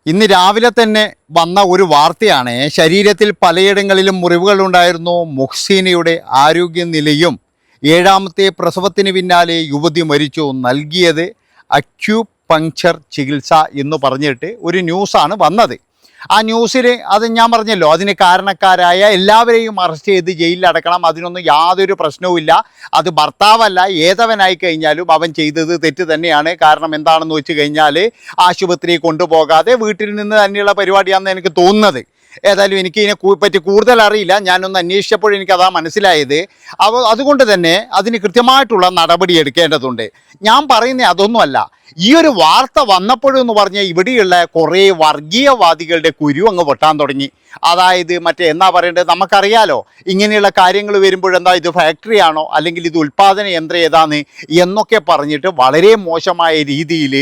ഇന്ന് രാവിലെ തന്നെ വന്ന ഒരു വാർത്തയാണ്. ശരീരത്തിൽ പലയിടങ്ങളിലും മുറിവുകളുണ്ടായിരുന്നു. മുഹ്സീനയുടെ ആരോഗ്യനിലയും ഏഴാമത്തെ പ്രസവത്തിന് പിന്നാലെ യുവതി മരിച്ചു. നൽകിയത് അക്യൂപങ്ക്ചർ ചികിത്സ എന്ന് പറഞ്ഞിട്ട് ഒരു ന്യൂസാണ് വന്നത്. ആ ന്യൂസിൽ അത് ഞാൻ പറഞ്ഞല്ലോ, അതിന് കാരണക്കാരായ എല്ലാവരെയും അറസ്റ്റ് ചെയ്ത് ജയിലിൽ അടക്കണം. അതിനൊന്നും യാതൊരു പ്രശ്നവുമില്ല. അത് ഭർത്താവല്ല, ഏതവനായി കഴിഞ്ഞാലും അവൻ ചെയ്തത് തെറ്റ് തന്നെയാണ്. കാരണം എന്താണെന്ന് വെച്ച് കഴിഞ്ഞാൽ ആശുപത്രിയിൽ കൊണ്ടുപോകാതെ വീട്ടിൽ നിന്ന് തന്നെയുള്ള പരിപാടിയാണെന്ന് എനിക്ക് തോന്നുന്നത്. ഏതായാലും എനിക്ക് ഇതിനെ പറ്റി കൂടുതൽ അറിയില്ല. ഞാനൊന്ന് അന്വേഷിച്ചപ്പോൾ എനിക്കതാ മനസ്സിലായത്. അതുകൊണ്ട് തന്നെ അതിന് കൃത്യമായിട്ടുള്ള നടപടി എടുക്കേണ്ടതുണ്ട്. ഞാൻ പറയുന്നത് അതൊന്നുമല്ല. ഈ ഒരു വാർത്ത വന്നപ്പോഴെന്ന് പറഞ്ഞാൽ ഇവിടെയുള്ള കുറേ വർഗീയവാദികളുടെ കുരു അങ്ങ് പൊട്ടാൻ തുടങ്ങി. അതായത് എന്നാ പറയേണ്ടത്, നമുക്കറിയാലോ ഇങ്ങനെയുള്ള കാര്യങ്ങൾ വരുമ്പോഴെന്താ ഇത് ഫാക്ടറി ആണോ അല്ലെങ്കിൽ ഇത് ഉൽപ്പാദന യന്ത്രം ഏതാന്ന് എന്നൊക്കെ പറഞ്ഞിട്ട് വളരെ മോശമായ രീതിയിൽ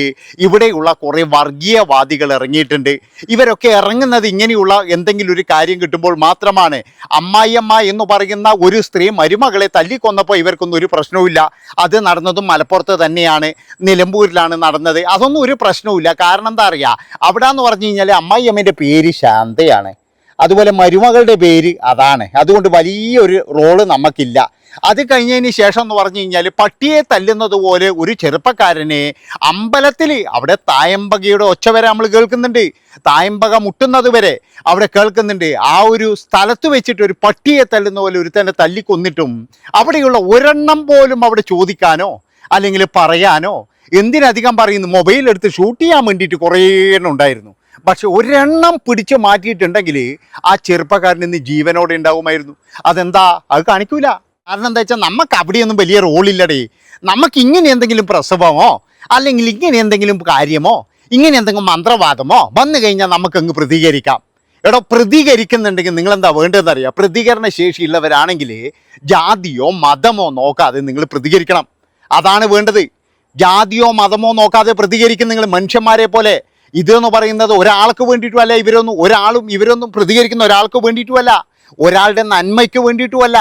ഇവിടെയുള്ള കുറേ വർഗീയവാദികൾ ഇറങ്ങിയിട്ടുണ്ട്. ഇവരൊക്കെ ഇറങ്ങുന്നത് ഇങ്ങനെയുള്ള എന്തെങ്കിലും ഒരു കാര്യം കിട്ടുമ്പോൾ മാത്രമാണ്. അമ്മായിയമ്മ എന്ന് പറയുന്ന ഒരു സ്ത്രീ മരുമകളെ തല്ലിക്കൊന്നപ്പോൾ ഇവർക്കൊന്നും ഒരു പ്രശ്നവുമില്ല. അത് നടന്നതും മലപ്പുറത്ത് തന്നെയാണ്, നിലമ്പൂരിലാണ് നടന്നത്. അതൊന്നും ഒരു പ്രശ്നവുമില്ല. കാരണം എന്താ അറിയുക, അവിടെ എന്ന് പറഞ്ഞു കഴിഞ്ഞാൽ അമ്മായിയമ്മേൻ്റെ പേര് ശാന്തയാണ്, അതുപോലെ മരുമകളുടെ പേര് അതാണ്. അതുകൊണ്ട് വലിയൊരു റോള് നമുക്കില്ല. അത് കഴിഞ്ഞതിന് ശേഷം എന്ന് പറഞ്ഞു കഴിഞ്ഞാൽ പട്ടിയെ തല്ലുന്നത് പോലെ ഒരു ചെറുപ്പക്കാരനെ അമ്പലത്തിൽ അവിടെ തായമ്പകയുടെ ഒച്ച വരെ നമ്മൾ കേൾക്കുന്നുണ്ട്. തായമ്പക മുട്ടുന്നത് വരെ അവിടെ കേൾക്കുന്നുണ്ട്. ആ ഒരു സ്ഥലത്ത് വെച്ചിട്ട് ഒരു പട്ടിയെ തല്ലുന്ന പോലെ ഒരു തന്നെ തല്ലിക്കൊന്നിട്ടും അവിടെയുള്ള ഒരെണ്ണം പോലും അവിടെ ചോദിക്കാനോ അല്ലെങ്കിൽ പറയാനോ, എന്തിനധികം പറയുന്നു, മൊബൈൽ എടുത്ത് ഷൂട്ട് ചെയ്യാൻ വേണ്ടിയിട്ട് കുറേ എണ്ണം ഉണ്ടായിരുന്നു. പക്ഷെ ഒരെണ്ണം പിടിച്ച് മാറ്റിയിട്ടുണ്ടെങ്കിൽ ആ ചെറുപ്പക്കാരൻ ഇന്ന് ജീവനോടെ ഉണ്ടാവുമായിരുന്നു. അതെന്താ, അത് കാണിക്കൂല. കാരണം എന്താ വെച്ചാൽ നമുക്ക് അവിടെയൊന്നും വലിയ റോളില്ലടേ. നമുക്ക് ഇങ്ങനെ എന്തെങ്കിലും പ്രസവമോ അല്ലെങ്കിൽ ഇങ്ങനെ എന്തെങ്കിലും കാര്യമോ ഇങ്ങനെ എന്തെങ്കിലും മന്ത്രവാദമോ വന്നു കഴിഞ്ഞാൽ നമുക്കങ്ങ് പ്രതികരിക്കാം. എടോ, പ്രതികരിക്കുന്നുണ്ടെങ്കിൽ നിങ്ങളെന്താ വേണ്ടതെന്നറിയാം. പ്രതികരണ ശേഷിയുള്ളവരാണെങ്കിൽ ജാതിയോ മതമോ നോക്കാതെ നിങ്ങൾ പ്രതികരിക്കണം. അതാണ് വേണ്ടത്. ജാതിയോ മതമോ നോക്കാതെ പ്രതികരിക്കും നിങ്ങൾ മനുഷ്യന്മാരെ പോലെ. ഇതെന്ന് പറയുന്നത് ഒരാൾക്ക് വേണ്ടിയിട്ടുമല്ല. ഇവരൊന്നും പ്രതികരിക്കുന്ന ഒരാൾക്ക് വേണ്ടിയിട്ടുമല്ല, ഒരാളുടെ നന്മയ്ക്ക് വേണ്ടിയിട്ടുമല്ല.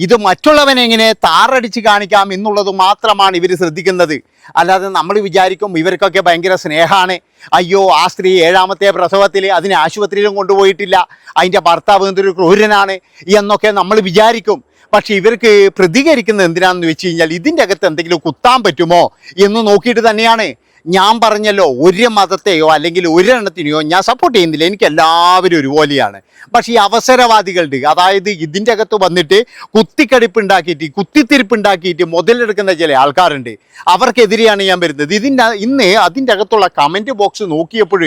ഇത് മറ്റുള്ളവനെങ്ങനെ താറടിച്ച് കാണിക്കാം എന്നുള്ളത് മാത്രമാണ് ഇവർ ശ്രദ്ധിക്കുന്നത്. അല്ലാതെ നമ്മൾ വിചാരിക്കും ഇവർക്കൊക്കെ ഭയങ്കര സ്നേഹമാണ്. അയ്യോ, ആ സ്ത്രീ ഏഴാമത്തെ പ്രസവത്തിൽ അതിനെ ആശുപത്രിയിലും കൊണ്ടുപോയിട്ടില്ല, അതിൻ്റെ ഭർത്താവ് എന്തൊരു ക്രൂരനാണ് എന്നൊക്കെ നമ്മൾ വിചാരിക്കും. പക്ഷെ ഇവർക്ക് പ്രതികരിക്കുന്നത് എന്തിനാണെന്ന് വെച്ച് കഴിഞ്ഞാൽ ഇതിൻ്റെ അകത്ത് എന്തെങ്കിലും കുത്താൻ പറ്റുമോ എന്ന് നോക്കിയിട്ട് തന്നെയാണ്. ഞാൻ പറഞ്ഞല്ലോ, ഒരു മതത്തെയോ അല്ലെങ്കിൽ ഒരെണ്ണത്തിനെയോ ഞാൻ സപ്പോർട്ട് ചെയ്യുന്നില്ല. എനിക്ക് എല്ലാവരും ഒരുപോലെയാണ്. പക്ഷേ ഈ അവസരവാദികളുടെ, അതായത് ഇതിൻ്റെ അകത്ത് വന്നിട്ട് കുത്തിത്തിരിപ്പുണ്ടാക്കിയിട്ട് മുതലെടുക്കുന്ന ചില ആൾക്കാരുണ്ട്. അവർക്കെതിരെയാണ് ഞാൻ വരുന്നത്. ഇന്ന് അതിൻ്റെ അകത്തുള്ള കമൻറ്റ് ബോക്സ് നോക്കിയപ്പോൾ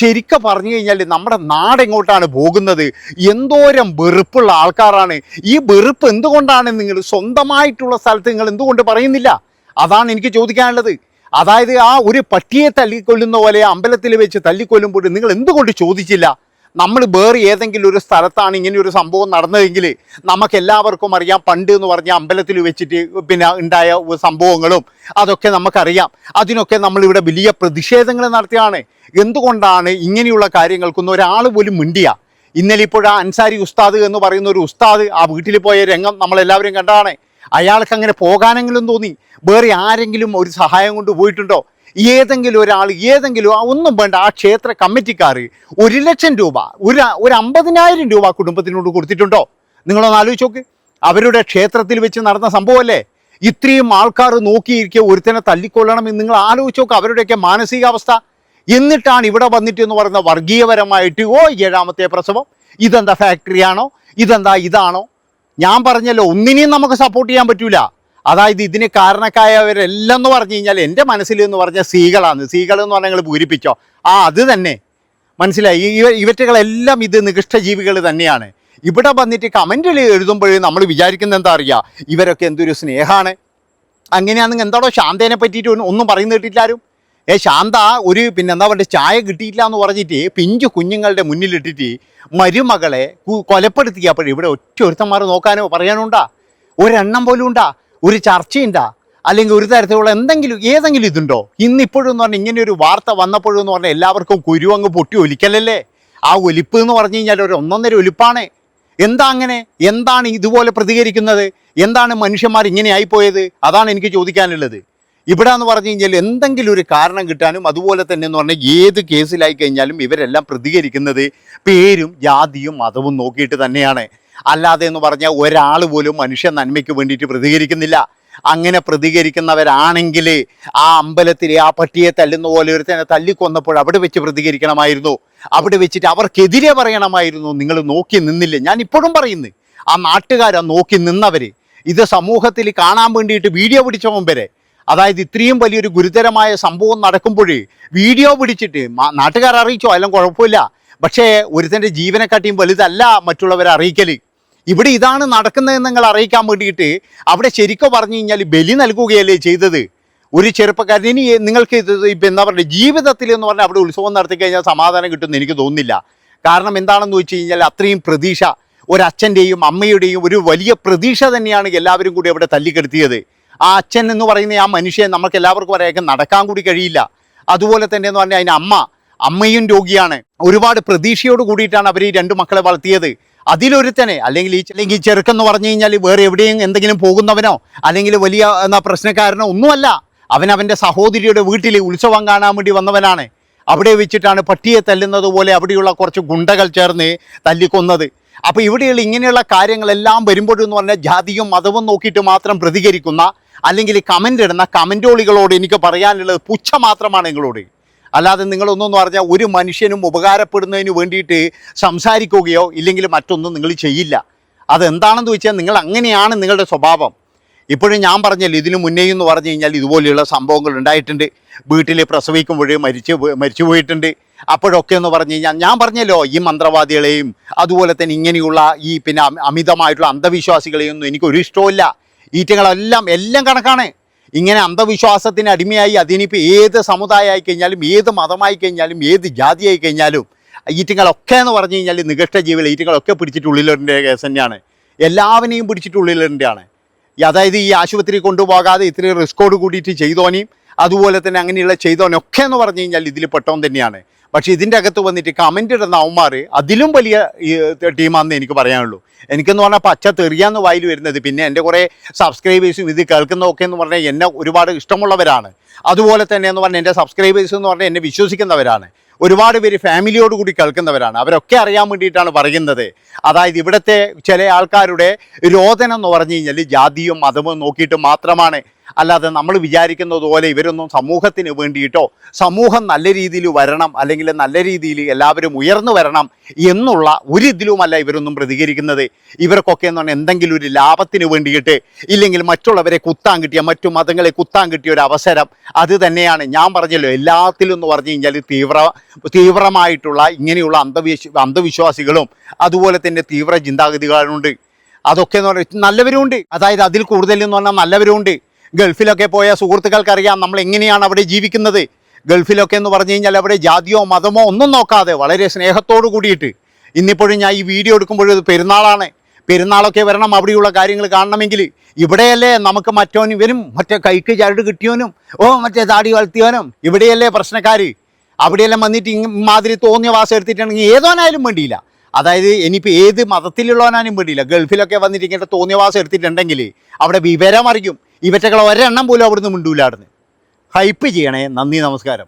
ശരിക്കും പറഞ്ഞു കഴിഞ്ഞാൽ നമ്മുടെ നാടെങ്ങോട്ടാണ് പോകുന്നത്. എന്തോരം വെറുപ്പുള്ള ആൾക്കാരാണ്. ഈ വെറുപ്പ് എന്തുകൊണ്ടാണ് നിങ്ങൾ സ്വന്തമായിട്ടുള്ള സ്ഥലത്ത് നിങ്ങൾ എന്തുകൊണ്ട് പറയുന്നില്ല? അതാണ് എനിക്ക് ചോദിക്കാനുള്ളത്. അതായത് ആ ഒരു പട്ടിയെ തല്ലിക്കൊല്ലുന്ന പോലെ അമ്പലത്തിൽ വെച്ച് തല്ലിക്കൊല്ലുമ്പോൾ നിങ്ങൾ എന്തുകൊണ്ട് ചോദിച്ചില്ല? നമ്മൾ വേറെ ഏതെങ്കിലും ഒരു സ്ഥലത്താണ് ഇങ്ങനെ ഒരു സംഭവം നടന്നതെങ്കിൽ നമുക്കെല്ലാവർക്കും അറിയാം. പണ്ട് എന്ന് പറഞ്ഞാൽ അമ്പലത്തിൽ വെച്ചിട്ട് ഉണ്ടായ സംഭവങ്ങളും അതൊക്കെ നമുക്കറിയാം. അതിനൊക്കെ നമ്മളിവിടെ വലിയ പ്രതിഷേധങ്ങൾ നടത്തിയാണ്. എന്തുകൊണ്ടാണ് ഇങ്ങനെയുള്ള കാര്യങ്ങൾക്കൊന്നും ഒരാൾ പോലും മിണ്ടിയ? ഇന്നലെ ഇപ്പോഴാ അൻസാരി ഉസ്താദ് എന്ന് പറയുന്ന ഒരു ഉസ്താദ് ആ വീട്ടിൽ പോയ രംഗം നമ്മളെല്ലാവരും കണ്ടതാണ്. അയാൾക്ക് അങ്ങനെ പോകാനെങ്കിലും തോന്നി. വേറെ ആരെങ്കിലും ഒരു സഹായം കൊണ്ട് പോയിട്ടുണ്ടോ? ഏതെങ്കിലും ഒരാൾ, ഒന്നും വേണ്ട, ആ ക്ഷേത്ര കമ്മിറ്റിക്കാർ 1,00,000 രൂപ, ഒരു 50,000 രൂപ കുടുംബത്തിനോട് കൊടുത്തിട്ടുണ്ടോ? നിങ്ങളൊന്ന് ആലോചിച്ച് നോക്ക്. അവരുടെ ക്ഷേത്രത്തിൽ വെച്ച് നടന്ന സംഭവമല്ലേ? ഇത്രയും ആൾക്കാർ നോക്കിയിരിക്കുക ഒരുത്തനെ തല്ലിക്കൊള്ളണം എന്ന് നിങ്ങൾ ആലോചിച്ച് നോക്ക്, അവരുടെയൊക്കെ മാനസികാവസ്ഥ. എന്നിട്ടാണ് ഇവിടെ വന്നിട്ട് എന്ന് പറയുന്ന വർഗീയപരമായിട്ട് ഏഴാമത്തെ പ്രസവം, ഇതെന്താ ഫാക്ടറിയാണോ, ഇതാണോ? ഞാൻ പറഞ്ഞല്ലോ, ഒന്നിനെയും നമുക്ക് സപ്പോർട്ട് ചെയ്യാൻ പറ്റൂല. അതായത് ഇതിന് കാരണക്കായവരെല്ലാം എന്ന് പറഞ്ഞു കഴിഞ്ഞാൽ എൻ്റെ മനസ്സിൽ എന്ന് പറഞ്ഞാൽ സ്ത്രീകളാണ്. സ്ത്രീകൾ എന്ന് പറഞ്ഞാൽ നിങ്ങൾ പൂരിപ്പിച്ചോ, അത് തന്നെ മനസ്സിലായി. ഇവറ്റകളെല്ലാം ഇത് നികൃഷ്ടജീവികൾ തന്നെയാണ്. ഇവിടെ വന്നിട്ട് കമൻറ്റിൽ എഴുതുമ്പോൾ നമ്മൾ വിചാരിക്കുന്നത് എന്താ അറിയുക, ഇവരൊക്കെ എന്തൊരു സ്നേഹമാണ്. അങ്ങനെയാണെങ്കിൽ എന്താണോ ശാന്തേനെ പറ്റിയിട്ട് ഒന്നും പറയുന്ന കേട്ടിട്ടില്ലാരും. ശാന്ത ഒരു എന്താ പറയുക, ചായ കിട്ടിയില്ല എന്ന് പറഞ്ഞിട്ട് പിഞ്ചു കുഞ്ഞുങ്ങളുടെ മുന്നിലിട്ടിട്ട് മരുമകളെ കൊലപ്പെടുത്തിയപ്പോൾ ഇവിടെ ഒരുത്തന്മാർ നോക്കാനോ പറയാനുണ്ടാ? ഒരെണ്ണം പോലും ഉണ്ടാ? ഒരു ചർച്ചയുണ്ടാ? അല്ലെങ്കിൽ ഒരു തരത്തിലുള്ള ഏതെങ്കിലും ഇതുണ്ടോ? ഇന്നിപ്പോഴും എന്ന് പറഞ്ഞാൽ ഇങ്ങനെ ഒരു വാർത്ത വന്നപ്പോഴും എന്ന് പറഞ്ഞാൽ എല്ലാവർക്കും കുരു അങ്ങ് പൊട്ടി ഒലിക്കലല്ലേ? ആ ഒലിപ്പ് എന്ന് പറഞ്ഞു കഴിഞ്ഞാൽ ഒരു ഒന്നൊന്നര ഒലിപ്പാണ്. എന്താണ് ഇതുപോലെ പ്രതികരിക്കുന്നത്? എന്താണ് മനുഷ്യന്മാർ ഇങ്ങനെ ആയിപ്പോയത്? അതാണ് എനിക്ക് ചോദിക്കാനുള്ളത്. ഇവിടെ എന്ന് പറഞ്ഞു കഴിഞ്ഞാൽ എന്തെങ്കിലും ഒരു കാരണം കിട്ടാനും അതുപോലെ തന്നെ എന്ന് പറഞ്ഞാൽ ഏത് കേസിലായി കഴിഞ്ഞാലും ഇവരെല്ലാം പ്രതികരിക്കുന്നത് പേരും ജാതിയും മതവും നോക്കിയിട്ട് തന്നെയാണ്. അല്ലാതെ എന്ന് പറഞ്ഞാൽ ഒരാൾ പോലും മനുഷ്യ നന്മയ്ക്ക് വേണ്ടിയിട്ട് പ്രതികരിക്കുന്നില്ല. അങ്ങനെ പ്രതികരിക്കുന്നവരാണെങ്കിൽ ആ അമ്പലത്തിലെ ആ പട്ടിയെ തല്ലുന്ന പോലെ ഒരുത്തനെ തല്ലിക്കൊന്നപ്പോൾ അവിടെ വെച്ച് പ്രതികരിക്കണമായിരുന്നു. അവിടെ വെച്ചിട്ട് അവർക്കെതിരെ പറയണമായിരുന്നു. നിങ്ങൾ നോക്കി നിന്നില്ലേ? ഞാൻ ഇപ്പോഴും പറയുന്നു, ആ നാട്ടുകാരാ നോക്കി നിന്നവർ. ഇത് സമൂഹത്തിൽ കാണാൻ വേണ്ടിയിട്ട് വീഡിയോ പിടിച്ചവൻ വരെ, അതായത് ഇത്രയും വലിയൊരു ഗുരുതരമായ സംഭവം നടക്കുമ്പോൾ വീഡിയോ പിടിച്ചിട്ട് നാട്ടുകാർ അറിയിച്ചോ എല്ലാം കുഴപ്പമില്ല. പക്ഷേ ഒരുത്തൻ്റെ ജീവനെക്കാട്ടിയും വലുതല്ല മറ്റുള്ളവരെ അറിയിക്കൽ. ഇവിടെ ഇതാണ് നടക്കുന്നതെന്ന് നിങ്ങൾ അറിയിക്കാൻ വേണ്ടിയിട്ട് അവിടെ ശരിക്കും പറഞ്ഞു കഴിഞ്ഞാൽ ബലി നൽകുകയല്ലേ ചെയ്തത്. ഒരു ചെറുപ്പക്കാരൻ ഇനി നിങ്ങൾക്ക് ഇപ്പം എന്താ പറയുക, ജീവിതത്തിൽ എന്ന് പറഞ്ഞാൽ അവിടെ ഉത്സവം നടത്തി കഴിഞ്ഞാൽ സമാധാനം കിട്ടുമെന്ന് എനിക്ക് തോന്നുന്നില്ല. കാരണം എന്താണെന്ന് വെച്ച് കഴിഞ്ഞാൽ അത്രയും പ്രതീക്ഷ, ഒരച്ഛൻ്റെയും അമ്മയുടെയും ഒരു വലിയ പ്രതീക്ഷ തന്നെയാണ് എല്ലാവരും കൂടി അവിടെ തല്ലിക്കെടുത്തിയത്. ആ അച്ഛൻ എന്ന് പറയുന്ന ആ മനുഷ്യൻ നമുക്ക് എല്ലാവർക്കും പറയാൻ നടക്കാൻ കൂടി കഴിയില്ല. അതുപോലെ തന്നെ എന്ന് പറഞ്ഞാൽ അതിന് അമ്മയും രോഗിയാണ്. ഒരുപാട് പ്രതീക്ഷയോട് കൂടിയിട്ടാണ് അവർ ഈ രണ്ട് മക്കളെ വളർത്തിയത്. അതിലൊരുത്തനെ അല്ലെങ്കിൽ ചെറുക്കെന്ന് പറഞ്ഞു കഴിഞ്ഞാൽ വേറെ എവിടെയും എന്തെങ്കിലും പോകുന്നവനോ അല്ലെങ്കിൽ വലിയ പ്രശ്നക്കാരനോ ഒന്നുമല്ല. അവൻ്റെ സഹോദരിയുടെ വീട്ടിൽ ഉത്സവം കാണാൻ വേണ്ടി വന്നവനാണ്. അവിടെ വെച്ചിട്ടാണ് പട്ടിയെ തല്ലുന്നത് പോലെ അവിടെയുള്ള കുറച്ച് ഗുണ്ടകൾ ചേർന്ന് തല്ലിക്കൊന്നത്. അപ്പോൾ ഇവിടെയുള്ള ഇങ്ങനെയുള്ള കാര്യങ്ങളെല്ലാം വരുമ്പോഴെന്ന് പറഞ്ഞാൽ ജാതിയും മതവും നോക്കിയിട്ട് മാത്രം പ്രതികരിക്കുന്ന അല്ലെങ്കിൽ കമൻ്റ് ഇടുന്ന കമൻറ്റോളികളോട് എനിക്ക് പറയാനുള്ളത് പുച്ഛ മാത്രമാണ് നിങ്ങളോട്. അല്ലാതെ നിങ്ങളൊന്നെന്ന് പറഞ്ഞാൽ ഒരു മനുഷ്യനും ഉപകാരപ്പെടുന്നതിന് വേണ്ടിയിട്ട് സംസാരിക്കുകയോ ഇല്ലെങ്കിൽ മറ്റൊന്നും നിങ്ങൾ ചെയ്യില്ല. അതെന്താണെന്ന് വെച്ചാൽ നിങ്ങൾ അങ്ങനെയാണ് നിങ്ങളുടെ സ്വഭാവം. ഇപ്പോഴും ഞാൻ പറഞ്ഞല്ലോ, ഇതിനു മുന്നേ എന്ന് പറഞ്ഞു കഴിഞ്ഞാൽ ഇതുപോലെയുള്ള സംഭവങ്ങൾ ഉണ്ടായിട്ടുണ്ട്. വീട്ടിൽ പ്രസവിക്കുമ്പോൾ മരിച്ചു പോയിട്ടുണ്ട്. അപ്പോഴൊക്കെ എന്ന് പറഞ്ഞു കഴിഞ്ഞാൽ ഞാൻ പറഞ്ഞല്ലോ, ഈ മന്ത്രവാദികളെയും അതുപോലെ തന്നെ ഇങ്ങനെയുള്ള ഈ പിന്നെ അമിതമായിട്ടുള്ള അന്ധവിശ്വാസികളെയും ഒന്നും എനിക്കൊരു ഇഷ്ടമില്ല. എല്ലാം കണക്കാണ്. ഇങ്ങനെ അന്ധവിശ്വാസത്തിന് അടിമയായി അതിനിപ്പോൾ ഏത് സമുദായമായി കഴിഞ്ഞാലും ഏത് മതമായി കഴിഞ്ഞാലും ഏത് ജാതിയായി കഴിഞ്ഞാലും ഈറ്റങ്ങളൊക്കെ എന്ന് പറഞ്ഞു കഴിഞ്ഞാൽ നികഷ്ട ജീവികൾ ഈറ്റങ്ങളൊക്കെ പിടിച്ചിട്ടുള്ളിലൊരു കേസ് തന്നെയാണ്. എല്ലാവരെയും പിടിച്ചിട്ടുള്ളിലൊരാണ്. അതായത് ഈ ആശുപത്രി കൊണ്ടുപോകാതെ ഇത്രയും റിസ്കോട് കൂടിയിട്ട് ചെയ്തോനെയും അതുപോലെ തന്നെ അങ്ങനെയുള്ള ചെയ്തോനൊക്കെ എന്ന് പറഞ്ഞു കഴിഞ്ഞാൽ ഇതിൽ പെട്ടവൻ തന്നെയാണ്. പക്ഷേ ഇതിൻ്റെ അകത്ത് വന്നിട്ട് കമൻ്റ് ഇടുന്ന അവന്മാർ അതിലും വലിയ ടീമാണെന്ന് എനിക്ക് പറയാനുള്ളൂ. എനിക്കെന്ന് പറഞ്ഞാൽ പച്ച തെറിയാന്ന് വായിൽ വരുന്നത്. പിന്നെ എൻ്റെ കുറേ സബ്സ്ക്രൈബേഴ്സും ഇത് കേൾക്കുന്നതൊക്കെ എന്ന് പറഞ്ഞാൽ എന്നെ ഒരുപാട് ഇഷ്ടമുള്ളവരാണ്. അതുപോലെ തന്നെ എന്ന് പറഞ്ഞാൽ എൻ്റെ സബ്സ്ക്രൈബേഴ്സ് എന്ന് പറഞ്ഞാൽ എന്നെ വിശ്വസിക്കുന്നവരാണ്. ഒരുപാട് പേര് ഫാമിലിയോട് കൂടി കേൾക്കുന്നവരാണ്. അവരൊക്കെ അറിയാൻ വേണ്ടിയിട്ടാണ് പറയുന്നത്. അതായത് ഇവിടുത്തെ ചില ആൾക്കാരുടെ രോദനം എന്ന് പറഞ്ഞു കഴിഞ്ഞാൽ ജാതിയും മതവും നോക്കിയിട്ട് മാത്രമാണ്. അല്ലാതെ നമ്മൾ വിചാരിക്കുന്നത് പോലെ ഇവരൊന്നും സമൂഹത്തിന് വേണ്ടിയിട്ടോ സമൂഹം നല്ല രീതിയിൽ വരണം അല്ലെങ്കിൽ നല്ല രീതിയിൽ എല്ലാവരും ഉയർന്നു വരണം എന്നുള്ള ഒരു ഇതിലുമല്ല ഇവരൊന്നും പ്രതികരിക്കുന്നത്. ഇവർക്കൊക്കെ എന്ന് പറഞ്ഞാൽ എന്തെങ്കിലും ഒരു ലാഭത്തിന് വേണ്ടിയിട്ട് ഇല്ലെങ്കിൽ മറ്റുള്ളവരെ കുത്താൻ കിട്ടിയ മറ്റു മതങ്ങളെ കുത്താൻ കിട്ടിയ ഒരു അവസരം അത് തന്നെയാണ്. ഞാൻ പറഞ്ഞല്ലോ, എല്ലാത്തിലും എന്ന് പറഞ്ഞു കഴിഞ്ഞാൽ തീവ്രമായിട്ടുള്ള ഇങ്ങനെയുള്ള അന്ധവിശ്വാസികളും അതുപോലെ തന്നെ തീവ്ര ചിന്താഗതികളുണ്ട്. അതൊക്കെ എന്ന് പറഞ്ഞാൽ നല്ലവരുമുണ്ട്. അതായത് അതിൽ കൂടുതൽ എന്ന് പറഞ്ഞാൽ നല്ലവരുമുണ്ട്. ഗൾഫിലൊക്കെ പോയ സുഹൃത്തുക്കൾക്കറിയാം നമ്മൾ എങ്ങനെയാണ് അവിടെ ജീവിക്കുന്നത്. ഗൾഫിലൊക്കെ എന്ന് പറഞ്ഞു കഴിഞ്ഞാൽ അവിടെ ജാതിയോ മതമോ ഒന്നും നോക്കാതെ വളരെ സ്നേഹത്തോടു കൂടിയിട്ട്. ഇന്നിപ്പോഴും ഞാൻ ഈ വീഡിയോ എടുക്കുമ്പോഴത് പെരുന്നാളാണ്. പെരുന്നാളൊക്കെ വരണം അവിടെയുള്ള കാര്യങ്ങൾ കാണണമെങ്കിൽ. ഇവിടെയല്ലേ നമുക്ക് മറ്റോനും വരും, മറ്റേ കൈക്ക് ചരട് കിട്ടിയോനും മറ്റേ താടി വളർത്തിയോനും ഇവിടെയല്ലേ പ്രശ്നക്കാർ. അവിടെയെല്ലാം വന്നിട്ട് ഇമാതിരി തോന്നിയ വാസം എടുത്തിട്ടുണ്ടെങ്കിൽ ഏതോനായാലും വേണ്ടിയില്ല. അതായത് ഇനിയിപ്പോൾ ഏത് മതത്തിലുള്ളവനാനും വേണ്ടിയില്ല. ഗൾഫിലൊക്കെ വന്നിട്ട് ഇങ്ങനത്തെ തോന്നിയ വാസം എടുത്തിട്ടുണ്ടെങ്കിൽ അവിടെ വിവരം അറിയും. ഇവറ്റകൾ ഒരെണ്ണം പോലും അവിടുന്ന് മിണ്ടൂലാടുന്ന്. ഹൈപ്പ് ചെയ്യണേ. നന്ദി, നമസ്കാരം.